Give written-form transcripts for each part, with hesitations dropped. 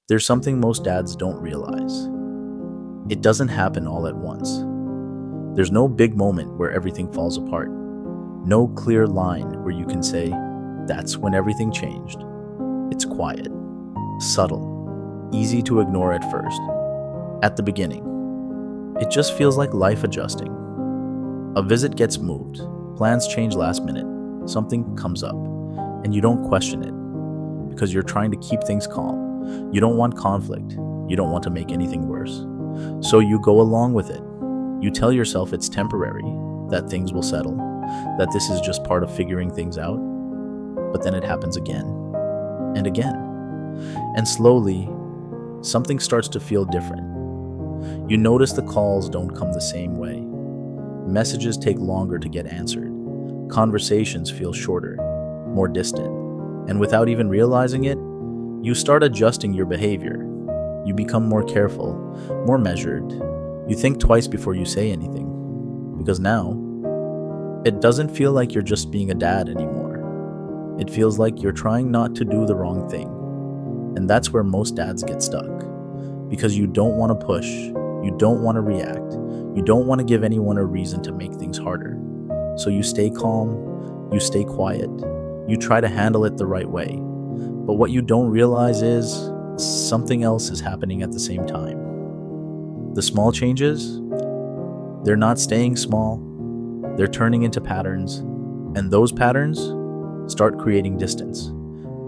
There's something most dads don't realize. It doesn't happen all at once. There's no big moment where everything falls apart. No clear line where you can say, that's when everything changed. It's quiet, subtle, easy to ignore at first. At the beginning, it just feels like life adjusting. A visit gets moved, plans change last minute, something comes up, and you don't question it because you're trying to keep things calm. You don't want conflict. You don't want to make anything worse. So you go along with it. You tell yourself it's temporary, that things will settle, that this is just part of figuring things out. But then it happens again and again. And slowly, something starts to feel different. You notice the calls don't come the same way. Messages take longer to get answered. Conversations feel shorter, more distant. And without even realizing it, you start adjusting your behavior. You become more careful, more measured. You think twice before you say anything. Because now, it doesn't feel like you're just being a dad anymore. It feels like you're trying not to do the wrong thing. And that's where most dads get stuck. Because you don't want to push. You don't want to react. You don't want to give anyone a reason to make things harder. So you stay calm. You stay quiet. You try to handle it the right way. But what you don't realize is something else is happening at the same time. The small changes, they're not staying small. They're turning into patterns. And those patterns start creating distance.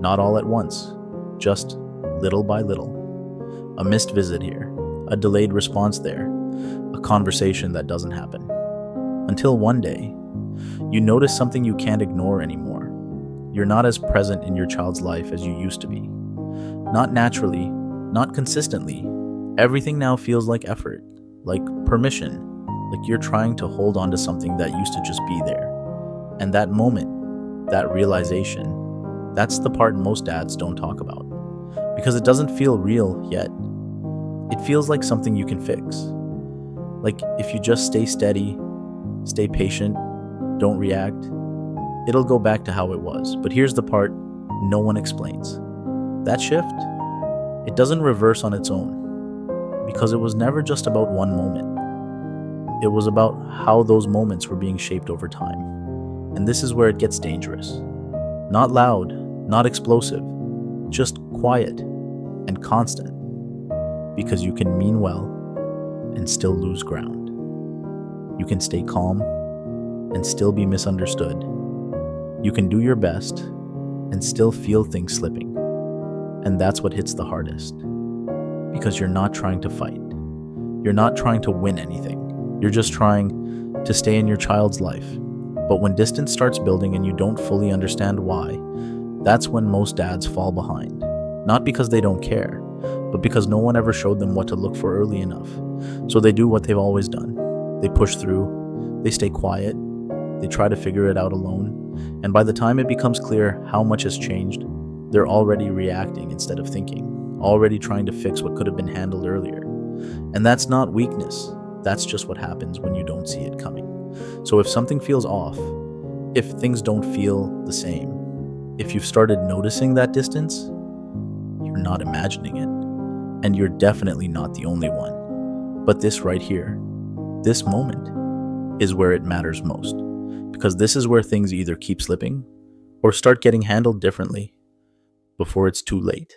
Not all at once, just little by little. A missed visit here, a delayed response there, a conversation that doesn't happen. Until one day, you notice something you can't ignore anymore. You're not as present in your child's life as you used to be. Not naturally, not consistently. Everything now feels like effort, like permission, like you're trying to hold on to something that used to just be there. And that moment, that realization, that's the part most dads don't talk about. Because it doesn't feel real yet. It feels like something you can fix. Like if you just stay steady, stay patient, don't react, it'll go back to how it was. But here's the part no one explains. That shift, it doesn't reverse on its own. Because it was never just about one moment. It was about how those moments were being shaped over time. And this is where it gets dangerous. Not loud, not explosive, just quiet and constant. Because you can mean well and still lose ground. You can stay calm and still be misunderstood. You can do your best and still feel things slipping. And that's what hits the hardest. Because you're not trying to fight. You're not trying to win anything. You're just trying to stay in your child's life. But when distance starts building and you don't fully understand why, that's when most dads fall behind. Not because they don't care, but because no one ever showed them what to look for early enough. So they do what they've always done. They push through, they stay quiet, they try to figure it out alone, and by the time it becomes clear how much has changed, they're already reacting instead of thinking, already trying to fix what could have been handled earlier. And that's not weakness, that's just what happens when you don't see it coming. So if something feels off, if things don't feel the same, if you've started noticing that distance, you're not imagining it. And you're definitely not the only one. But this right here, this moment, is where it matters most. Because this is where things either keep slipping or start getting handled differently before it's too late.